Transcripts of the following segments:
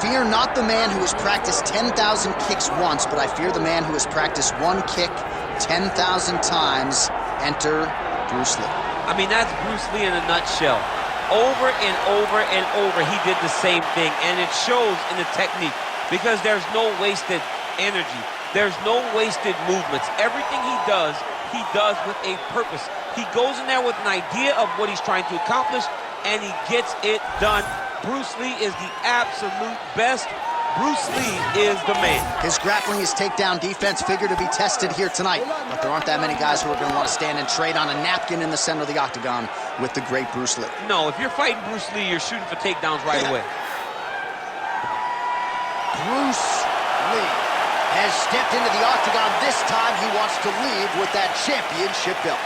fear not the man who has practiced 10,000 kicks once, but I fear the man who has practiced one kick 10,000 times. Enter Bruce Lee. I mean, that's Bruce Lee in a nutshell. Over and over and over, he did the same thing, and it shows in the technique because there's no wasted energy. There's no wasted movements. Everything he does with a purpose. He goes in there with an idea of what he's trying to accomplish, and he gets it done. Bruce Lee is the absolute best. Bruce Lee is the man. His grappling, his takedown defense figure to be tested here tonight, but there aren't that many guys who are going to want to stand and trade on a napkin in the center of the octagon with the great Bruce Lee. No, if you're fighting Bruce Lee, you're shooting for takedowns right away. Bruce Lee has stepped into the octagon. This time he wants to leave with that championship belt.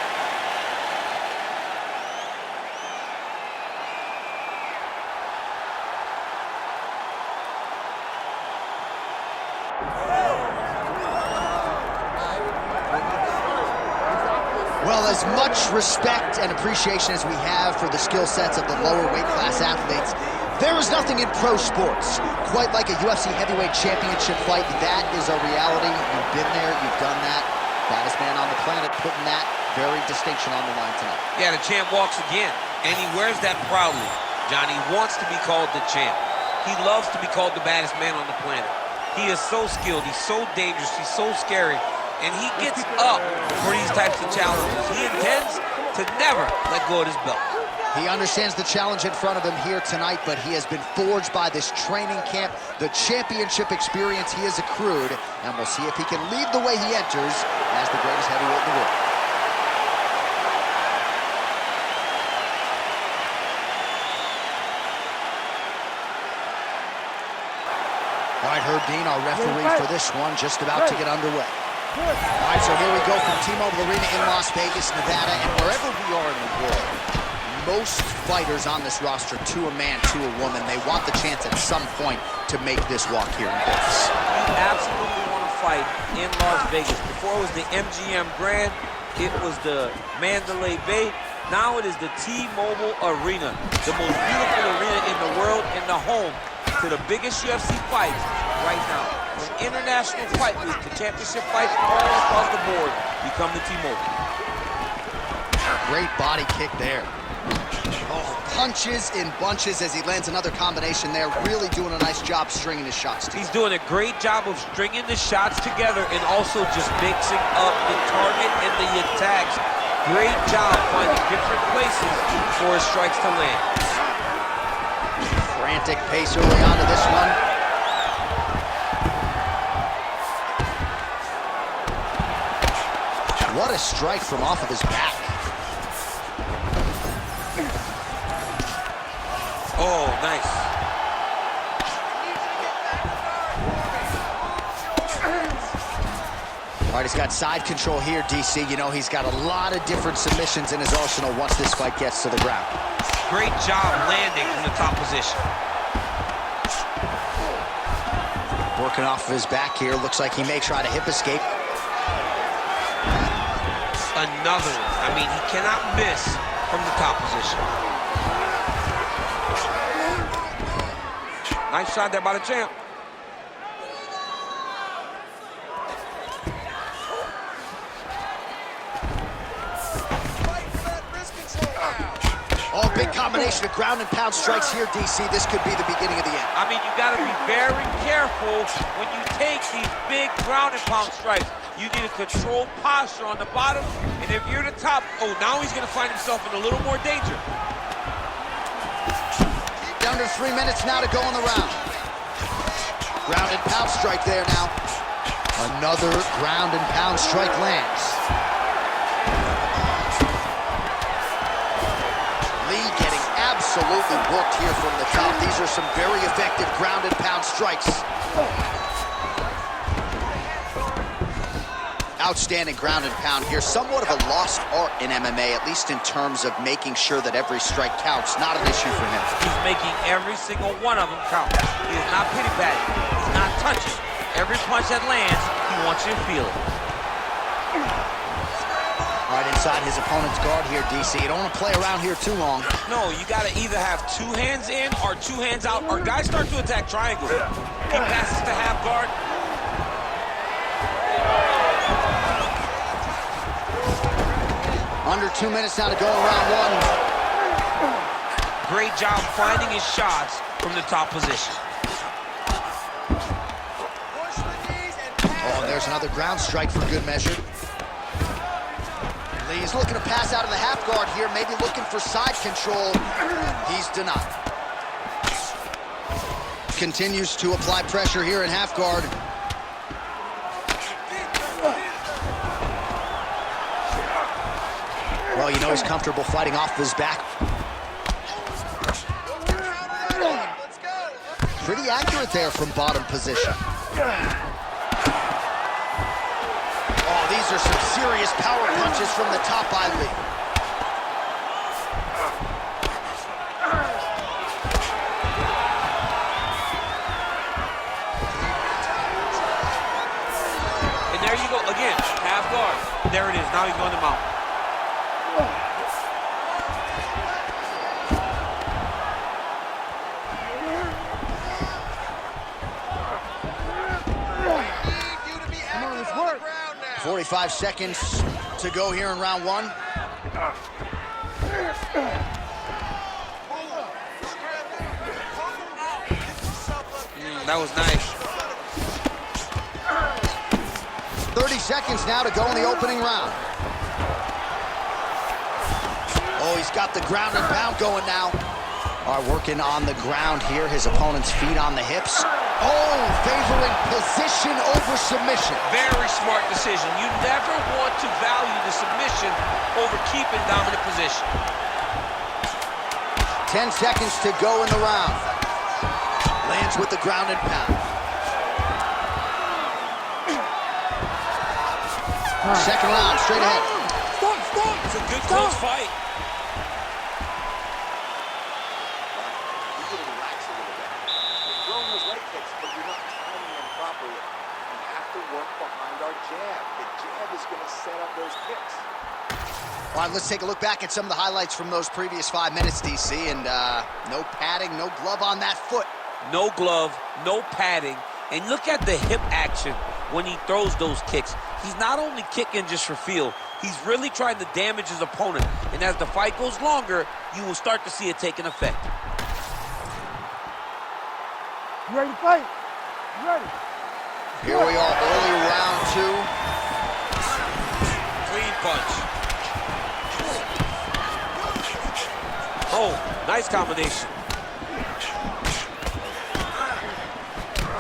Well, as much respect and appreciation as we have for the skill sets of the lower weight class athletes, there is nothing in pro sports quite like a UFC heavyweight championship fight. That is a reality. You've been there, you've done that. Baddest man on the planet putting that very distinction on the line tonight. Yeah, the champ walks again, and he wears that proudly. Johnny wants to be called the champ. He loves to be called the baddest man on the planet. He is so skilled, he's so dangerous, he's so scary. And he gets up for these types of challenges. He intends to never let go of his belt. He understands the challenge in front of him here tonight, but he has been forged by this training camp, the championship experience he has accrued, and we'll see if he can lead the way he enters as the greatest heavyweight in the world. All right, Herb Dean, our referee for this one, just about to get underway. All right, so here we go from T-Mobile Arena in Las Vegas, Nevada, and wherever we are in the world, most fighters on this roster, to a man, to a woman, they want the chance at some point to make this walk here in Vegas. You absolutely want to fight in Las Vegas. Before it was the MGM Grand, it was the Mandalay Bay. Now it is the T-Mobile Arena, the most beautiful arena in the world and the home to the biggest UFC fights right now. From international fight week to championship fights all across the board, you come to T-Mobile. Great body kick there. Oh, punches in bunches as he lands another combination there. Really doing a nice job stringing his shots together. He's doing a great job of stringing the shots together and also just mixing up the target and the attacks. Great job finding different places for his strikes to land. Frantic pace early on to this one. What a strike from off of his back. Oh, nice. All right, he's got side control here, DC. You know, he's got a lot of different submissions in his arsenal once this fight gets to the ground. Great job landing from the top position. Working off of his back here. Looks like he may try to hip escape. Another one. I mean, he cannot miss from the top position. Nice shot there by the champ. Oh, big combination of ground and pound strikes here, DC. This could be the beginning of the end. I mean, you got to be very careful when you take these big ground and pound strikes. You need a controlled posture on the bottom, and if you're the top, oh, now he's going to find himself in a little more danger. Down to 3 minutes now to go in the round. Ground and pound strike there now. Another ground and pound strike lands. Lee getting absolutely worked here from the top. These are some very effective ground and pound strikes. Outstanding ground and pound here. Somewhat of a lost art in MMA, at least in terms of making sure that every strike counts. Not an issue for him. He's making every single one of them count. He is not pity-patting. He's not touching. Every punch that lands, he wants you to feel it. Right inside his opponent's guard here, DC. You don't want to play around here too long. No, you got to either have 2 hands in or 2 hands out, or guys start to attack triangle. He passes to half guard. Under 2 minutes now to go in round 1. Great job finding his shots from the top position. Oh, and there's another ground strike for good measure. Lee's looking to pass out of the half guard here, maybe looking for side control. He's denied. Continues to apply pressure here in half guard. Well, you know he's comfortable fighting off his back. Pretty accurate there from bottom position. Oh, these are some serious power punches from the top by Lee. And there you go, again, half guard. There it is, now he's going to mount. Come on, let's work. 45 seconds to go here in round 1. That was nice. 30 seconds now to go in the opening round. Oh, he's got the ground and pound going now. Working on the ground here. His opponent's feet on the hips. Oh, favoring position over submission. Very smart decision. You never want to value the submission over keeping dominant position. 10 seconds to go in the round. Lands with the ground and pound. Second round, straight ahead. Stop! It's a good close fight. All right, let's take a look back at some of the highlights from those previous 5 minutes, DC, and no padding, no glove on that foot. No glove, no padding, and look at the hip action when he throws those kicks. He's not only kicking just for feel, he's really trying to damage his opponent, and as the fight goes longer, you will start to see it take an effect. You ready to fight? You ready? Here we are, early round 2. Clean punch. Oh, nice combination.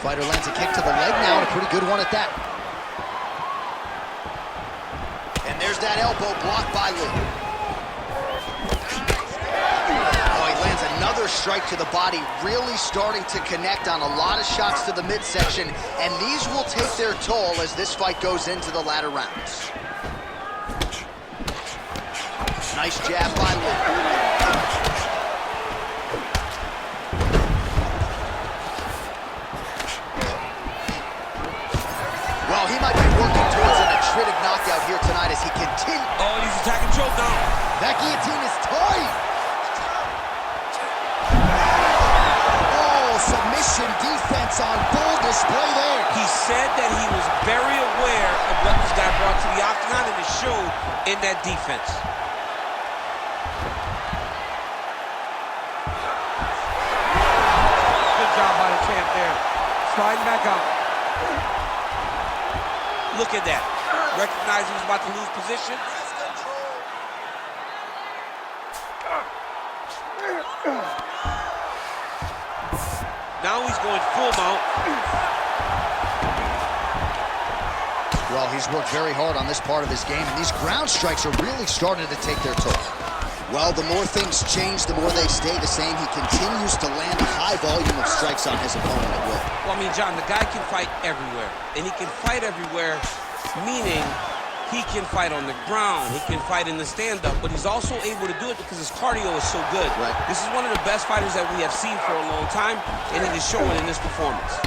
Fighter lands a kick to the leg now, and a pretty good one at that. And there's that elbow blocked by Lee. Oh, he lands another strike to the body, really starting to connect on a lot of shots to the midsection, and these will take their toll as this fight goes into the latter rounds. Nice jab by Lee. Well, he might be working towards an atritic knockout here tonight as he continues. Oh, and he's attacking choke now. That guillotine is tight. Oh, submission defense on full display there. He said that he was very aware of what this guy brought to the octagon, and it showed in that defense. Good job by the champ there. Sliding back out. Look at that. Recognizing he's about to lose position. Now he's going full mount. Well, he's worked very hard on this part of his game, and these ground strikes are really starting to take their toll. Well, the more things change, the more they stay the same. He continues to land a high volume of strikes on his opponent at will. Well, I mean, John, the guy can fight everywhere. And he can fight everywhere, meaning he can fight on the ground, he can fight in the stand-up, but he's also able to do it because his cardio is so good. Right. This is one of the best fighters that we have seen for a long time, and it is showing in this performance.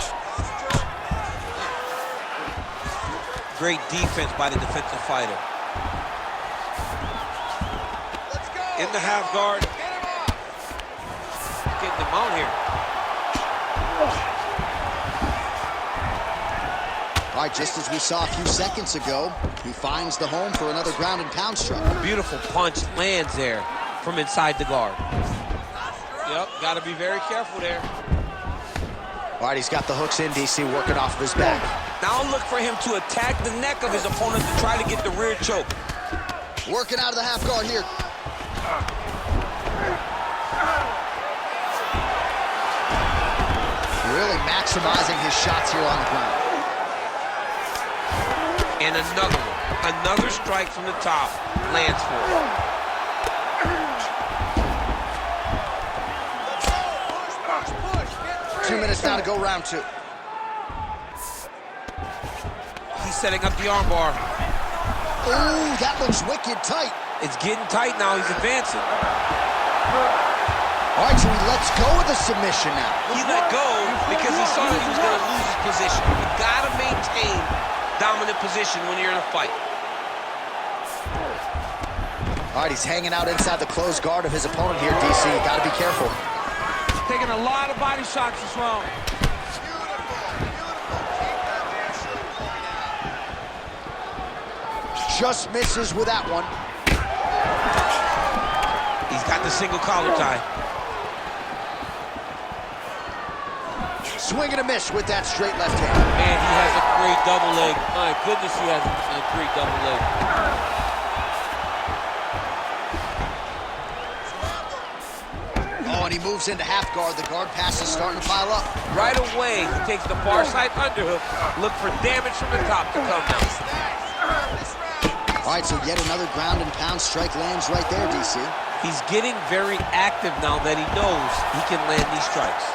Great defense by the defensive fighter. In the half guard. Getting them out here. All right, just as we saw a few seconds ago, he finds the home for another ground and pound strike. Beautiful punch lands there from inside the guard. Yep, got to be very careful there. All right, he's got the hooks in, DC, working off of his back. Now look for him to attack the neck of his opponent to try to get the rear choke. Working out of the half guard here. Really maximizing his shots here on the ground. And another one. Another strike from the top lands for him. 2 minutes now to go, round 2. He's setting up the armbar. Ooh, that looks wicked tight. It's getting tight now. He's advancing. All right, so he lets go of the submission now. He let go because he saw that he was going to lose his position. You got to maintain dominant position when you're in a fight. All right, he's hanging out inside the closed guard of his opponent here, DC. Got to be careful. Taking a lot of body shots this round. Just misses with that one. He's got the single collar tie. Swing and a miss with that straight left hand. Man, he has a great double leg. My goodness, he has a great double leg. Oh, and he moves into half guard. The guard pass is starting to pile up. Right away, he takes the far side underhook. Look for damage from the top to come now. All right, so yet another ground and pound strike lands right there, DC. He's getting very active now that he knows he can land these strikes.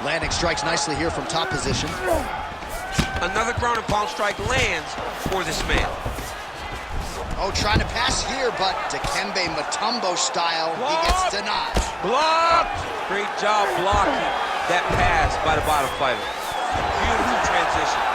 Landing strikes nicely here from top position. Another ground and pound strike lands for this man. Oh, trying to pass here, but Dikembe Mutombo style, he gets denied. Blocked! Great job blocking that pass by the bottom fighter. Beautiful transition.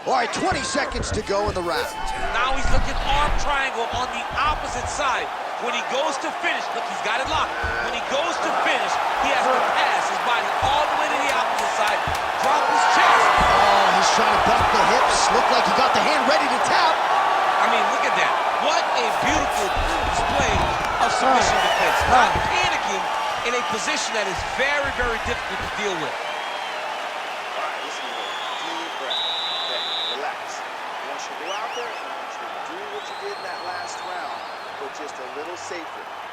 All right, 20 seconds to go in the round. Now he's looking arm triangle on the opposite side. When he goes to finish, look, he's got it locked. When he goes to finish, he has to pass his body all the way to the opposite side, drop his chest. Oh, he's trying to buck the hips. Looked like he got the hand ready to tap. I mean, look at that. What a beautiful display of submission defense. Not panicking in a position that is very, very difficult to deal with. Just a little safer.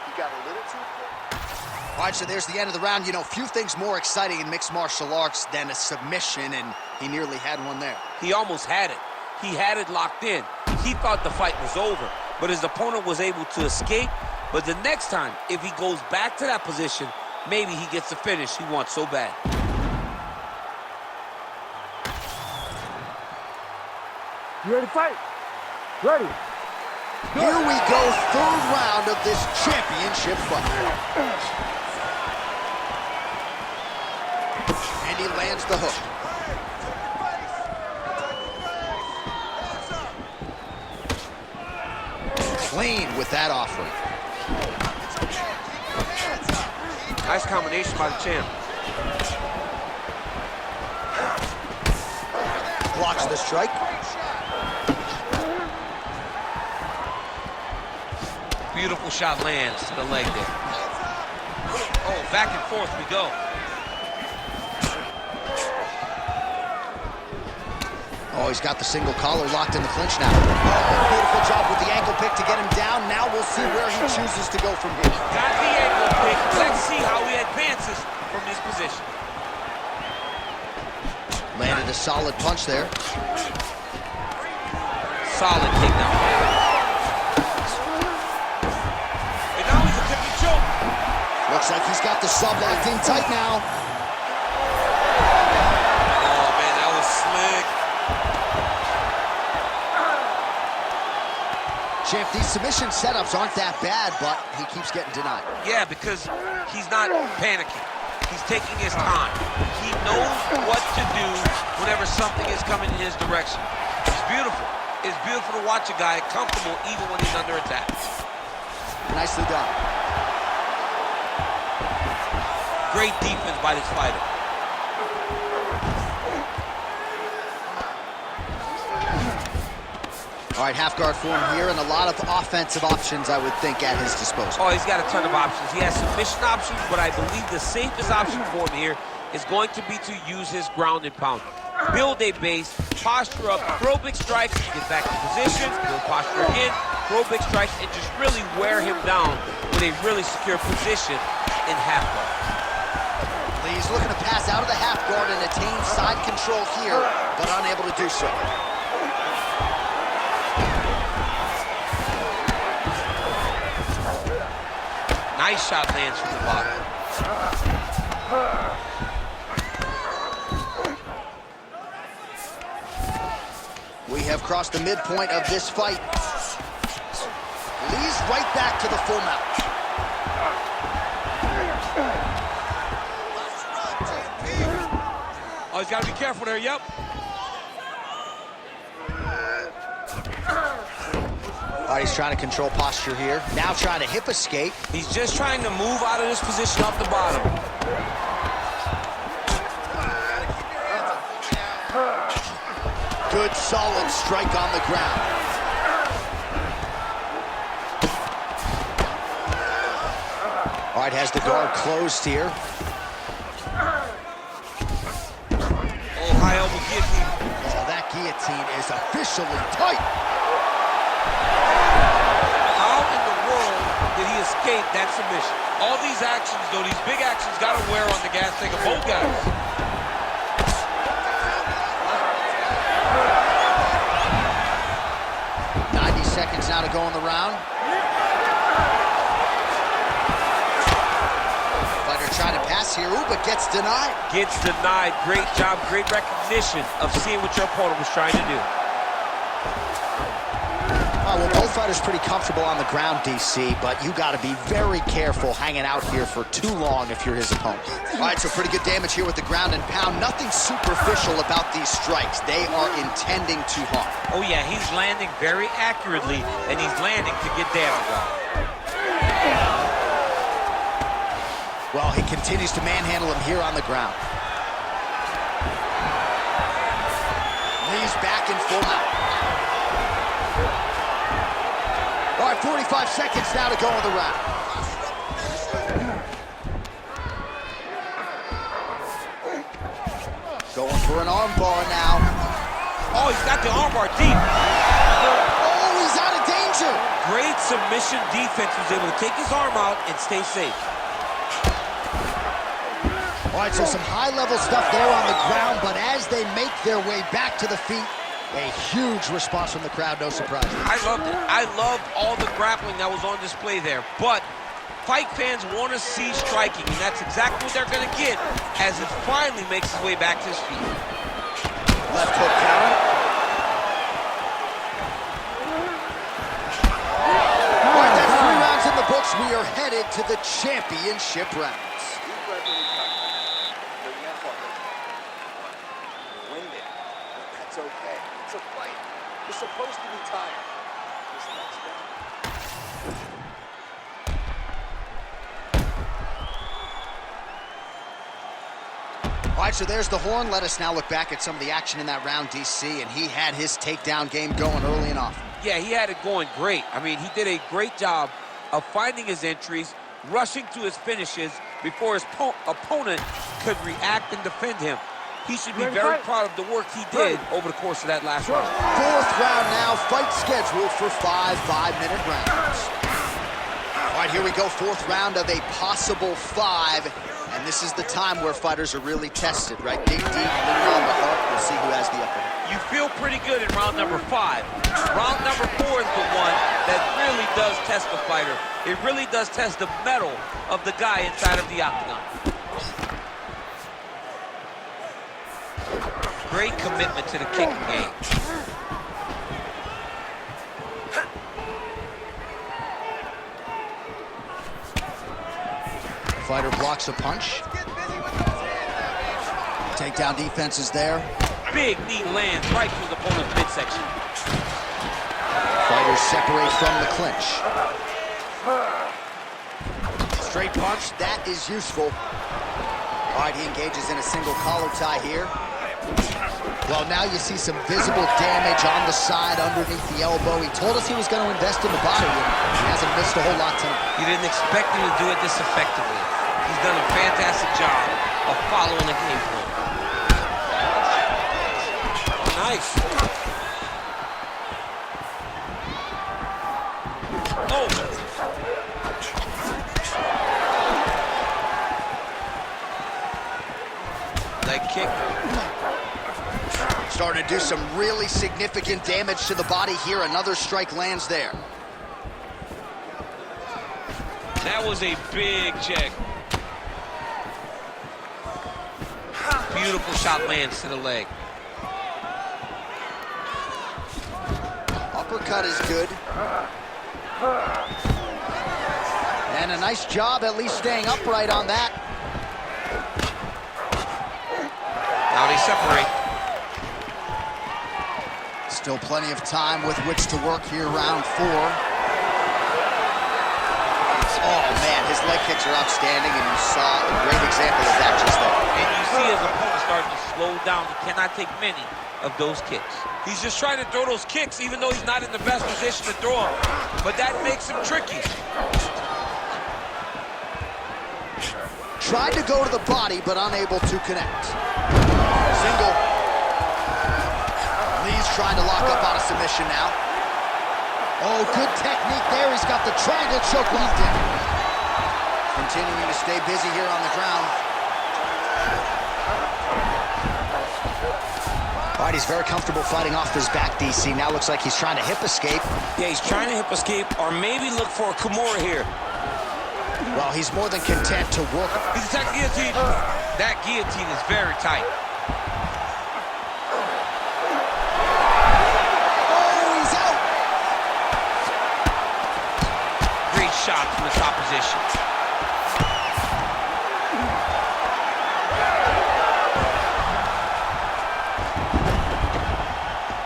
He got a little too quick. All right, so there's the end of the round. You know, few things more exciting in mixed martial arts than a submission, and he nearly had one there. He almost had it. He had it locked in. He thought the fight was over, but his opponent was able to escape. But the next time, if he goes back to that position, maybe he gets the finish he wants so bad. You ready to fight? Ready. Here we go, third round of this championship fight. And he lands the hook. Clean with that offering. Nice combination by the champ. Blocks the strike. Beautiful shot lands to the leg there. Oh, back and forth we go. Oh, he's got the single collar locked in the clinch now. Oh, beautiful job with the ankle pick to get him down. Now we'll see where he chooses to go from here. Got the ankle pick. Let's see how he advances from this position. Landed a solid punch there. Solid takedown. Looks like he's got the sub locked in tight now. Oh, man, that was slick. Champ, these submission setups aren't that bad, but he keeps getting denied. Yeah, because he's not panicking. He's taking his time. He knows what to do whenever something is coming in his direction. It's beautiful. It's beautiful to watch a guy comfortable even when he's under attack. Nicely done. Great defense by this fighter. All right, half guard form here, and a lot of offensive options, I would think, at his disposal. Oh, he's got a ton of options. He has submission options, but I believe the safest option for him here is going to be to use his ground and pound. Build a base, posture up, throw big strikes, get back in position, build posture again, throw big strikes, and just really wear him down with a really secure position in half guard. Lee's looking to pass out of the half guard and attain side control here, but unable to do so. Nice shot lands from the bottom. We have crossed the midpoint of this fight. Lee's right back to the full mount. Oh, he's got to be careful there, yep. All right, he's trying to control posture here. Now trying to hip escape. He's just trying to move out of this position off the bottom. Good, solid strike on the ground. All right, has the guard closed here. Oh, high elbow guillotine. Oh, that guillotine is officially tight. How in the world did he escape that submission? All these actions, though, these big actions, got to wear on the gas tank of both guys. Seconds now to go in the round. Fighter trying to pass here, ooh, but gets denied. Gets denied. Great job, great recognition of seeing what your opponent was trying to do. Well, both fighters pretty comfortable on the ground, DC, but you got to be very careful hanging out here for too long if you're his opponent. All right, so pretty good damage here with the ground and pound. Nothing superficial about these strikes. They are intending to harm. Oh, yeah, he's landing very accurately, and he's landing to get damage on. Well, he continues to manhandle him here on the ground. Lee's back in full mount. All right, 45 seconds now to go in the round. Going for an arm bar now. Oh, he's got the armbar deep. Oh, he's out of danger. Great submission defense. Was able to take his arm out and stay safe. All right, so some high-level stuff there on the ground, but as they make their way back to the feet, a huge response from the crowd, no surprise. I loved it. I loved all the grappling that was on display there. But fight fans want to see striking, and that's exactly what they're going to get as it finally makes its way back to his feet. Left hook counter. All right, that's 3 rounds in the books. We are headed to the championship rounds. That's okay. It's a fight. You're supposed to be tired. This next round. All right, so there's the horn. Let us now look back at some of the action in that round, DC, and he had his takedown game going early and often. Yeah, he had it going great. I mean, he did a great job of finding his entries, rushing to his finishes before his opponent could react and defend him. He should be very proud of the work he did over the course of that last round. 4th round now, fight scheduled for 5 5-minute rounds. All right, here we go, 4th round of a possible 5. And this is the time where fighters are really tested, right? Dig deep, lean on the heart. We'll see who has the upper hand. You feel pretty good in round number 5. Round number 4 is the one that really does test the fighter. It really does test the mettle of the guy inside of the octagon. Great commitment to the kicking game. Fighter blocks a punch. Takedown defense is there. Big knee lands right through the opponent's midsection. Fighters separate from the clinch. Straight punch, that is useful. All right, he engages in a single collar tie here. Well, now you see some visible damage on the side underneath the elbow. He told us he was going to invest in the body, and he hasn't missed a whole lot tonight. You didn't expect him to do it this effectively. He's done a fantastic job of following the game plan. Nice. Oh. Leg kick. Starting to do some really significant damage to the body here. Another strike lands there. That was a big check. Beautiful shot lands to the leg. Uppercut is good. And a nice job at least staying upright on that. Now they separate. Still plenty of time with which to work here, round 4. Oh, man, his leg kicks are outstanding, and you saw a great example of that just there. And you see his opponent starting to slow down. He cannot take many of those kicks. He's just trying to throw those kicks, even though he's not in the best position to throw them. But that makes him tricky. Tried to go to the body, but unable to connect. Single. Lee's trying to lock up on a submission now. Oh, good technique there. He's got the triangle choke locked in. Continuing to stay busy here on the ground. All right, he's very comfortable fighting off his back, DC. Now looks like he's trying to hip escape. Yeah, he's trying to hip escape or maybe look for a Kimura here. Well, he's more than content to work. He's attacking guillotine. That guillotine is very tight. Shot from the top position.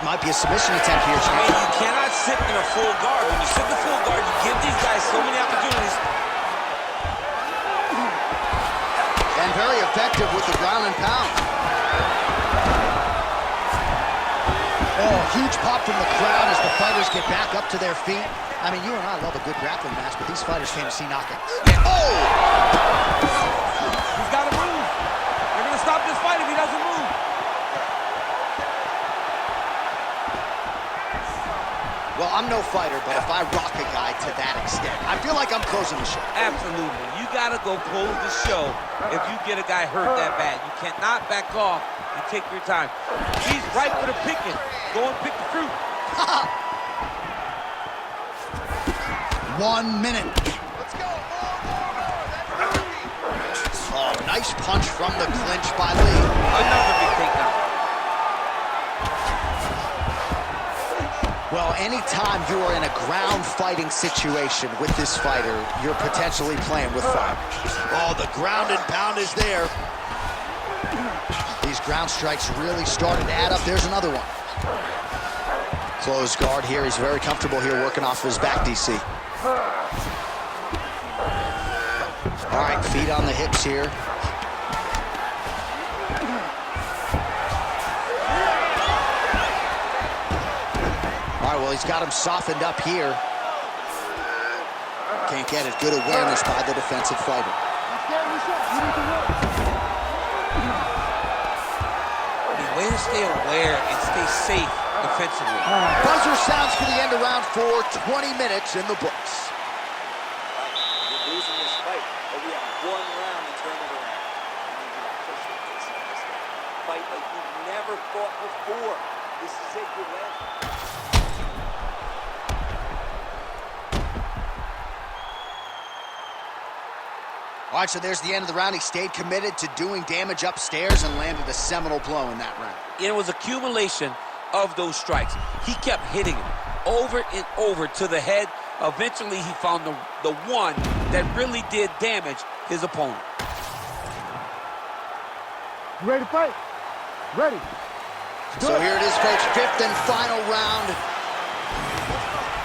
Might be a submission attempt here, I mean, you cannot sit in a full guard. When you sit in a full guard, you give these guys so many opportunities. And very effective with the ground and pound. Oh, huge pop from the crowd as the fighters get back up to their feet. I mean, you and I love a good grappling match, but these fighters came to see knockouts. Yeah. Oh! He's got to move. They're going to stop this fight if he doesn't move. Well, I'm no fighter, but if I rock a guy to that extent, I feel like I'm closing the show. Absolutely. You got to go close the show if you get a guy hurt that bad. You cannot back off and take your time. He's right for the picking. Go and pick the fruit. 1 minute. Let's go. Oh, nice punch from the clinch by Lee. Another big takedown. Well, anytime you are in a ground fighting situation with this fighter, you're potentially playing with fire. Oh, the ground and pound is there. These ground strikes really starting to add up. There's another one. Closed guard here. He's very comfortable here working off his back, DC. All right, feet on the hips here. All right, well, he's got him softened up here. Can't get it. Good awareness by the defensive fighter. Way to stay aware and stay safe defensively. Buzzer sounds for the end of round 4, 20 minutes in the books. You're losing this fight, but we have 1 round to turn it around. Fight like you've never fought before. This is it, you're ready. All right, so there's the end of the round. He stayed committed to doing damage upstairs and landed a seminal blow in that round. It was accumulation of those strikes. He kept hitting him over and over to the head. Eventually, he found the one that really did damage his opponent. You ready to fight? Ready. So here it is, folks, fifth and final round.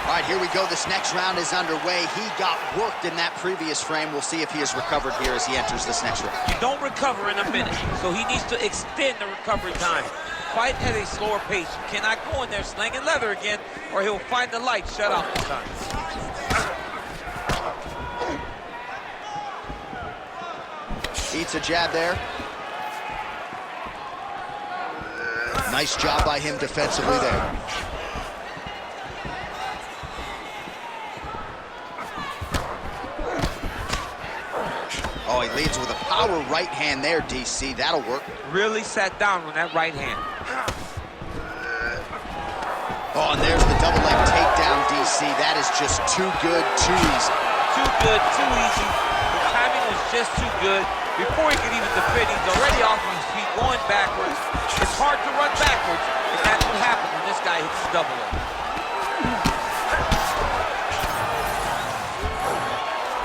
All right, here we go. This next round is underway. He got worked in that previous frame. We'll see if he has recovered here as he enters this next round. You don't recover in a minute, so he needs to extend the recovery time. Fight at a slower pace. You cannot go in there slinging leather again, or he'll find the light shut out this time. Eats a jab there. Nice job by him defensively there. Oh, he leads with a power right hand there, DC. That'll work. Really sat down on that right hand. Oh, and there's the double leg takedown, DC. That is just too good, too easy. Too good, too easy. The timing was just too good. Before he could even defend, he's already off his feet, going backwards. It's hard to run backwards, and that's what happens when this guy hits the double leg.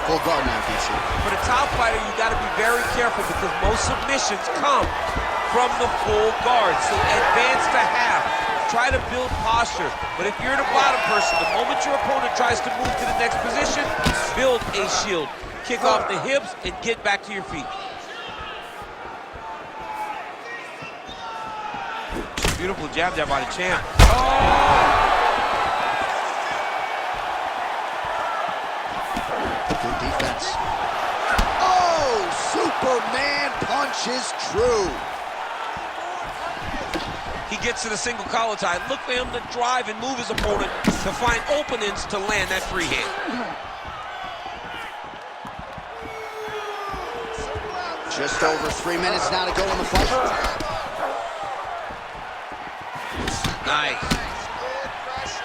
Full guard now, DC. For the top fighter, you got to be very careful because most submissions come from the full guard. So advance to half. Try to build posture. But if you're the bottom person, the moment your opponent tries to move to the next position, build a shield. Kick off the hips and get back to your feet. Beautiful jab there by the champ. Good defense. Oh, Superman punch is true. He gets to the single collar tie. Look for him to drive and move his opponent to find openings to land that free hand. Just over 3 minutes now to go in the fight. Nice.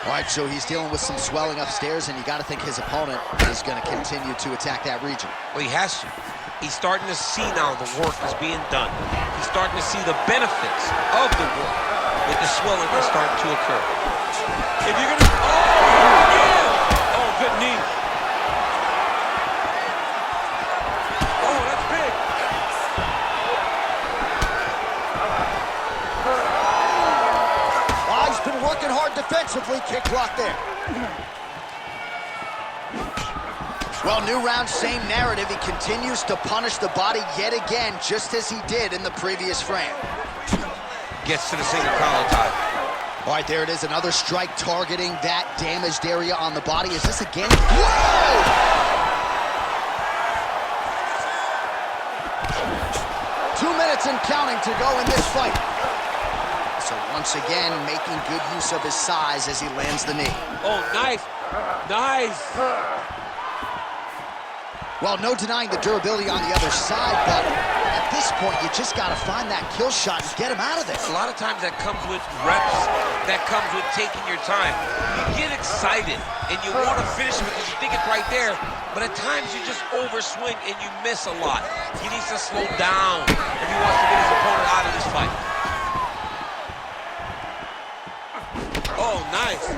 All right, so he's dealing with some swelling upstairs, and you got to think his opponent is going to continue to attack that region. Well, he has to. He's starting to see now the work is being done. He's starting to see the benefits of the work with the swelling that's starting to occur. If you're gonna, oh, good knee. Oh, that's big. Oh, he's been working hard defensively. Kick block there. Well, new round, same narrative. He continues to punish the body yet again, just as he did in the previous frame. Gets to the single collar tie. All right, there it is. Another strike targeting that damaged area on the body. Is this again? Whoa! 2 minutes and counting to go in this fight. So once again, making good use of his size as he lands the knee. Oh, nice. Nice. Well, no denying the durability on the other side, but at this point, you just got to find that kill shot and get him out of there. A lot of times that comes with reps, that comes with taking your time. You get excited, and you want to finish it because you think it's right there, but at times you just overswing and you miss a lot. He needs to slow down if he wants to get his opponent out of this fight. Oh, nice.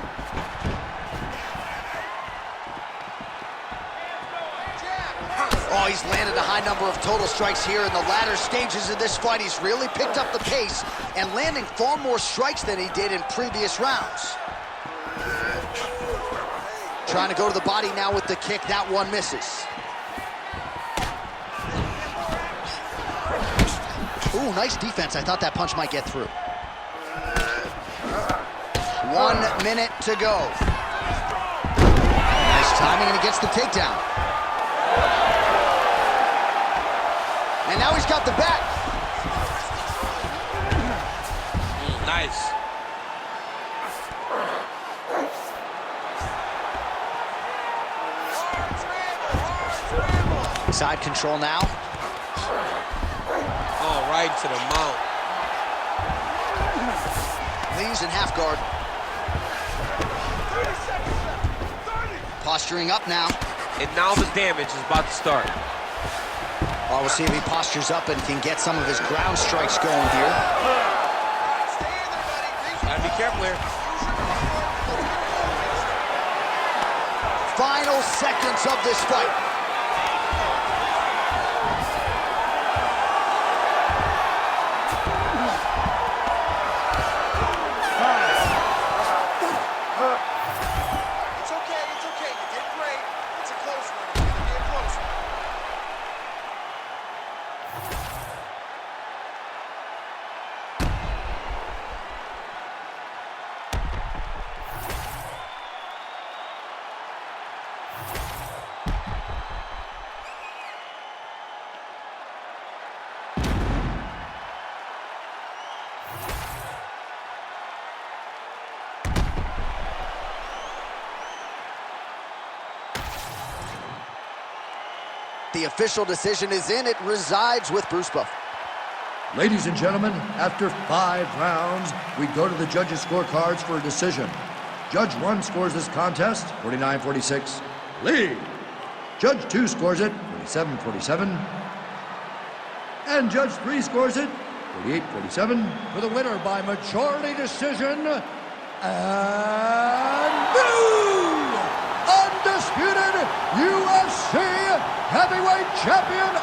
Oh, he's landed a high number of total strikes here in the latter stages of this fight. He's really picked up the pace and landing far more strikes than he did in previous rounds. Trying to go to the body now with the kick. That one misses. Ooh, nice defense. I thought that punch might get through. 1 minute to go. Nice timing, and he gets the takedown. And now he's got the back. Nice. Side control now. Oh, right to the mount. Lee's in half guard. Posturing up now. And now the damage is about to start. Oh, we'll see if he postures up and can get some of his ground strikes going here. Gotta be careful here. Final seconds of this fight. The official decision is in. It resides with Bruce Buffer. Ladies and gentlemen, after 5 rounds, we go to the judges' scorecards for a decision. Judge 1 scores this contest, 49-46, Lee. Judge 2 scores it, 47-47. And Judge 3 scores it, 48-47. For the winner by majority decision, and new undisputed UFC heavyweight champion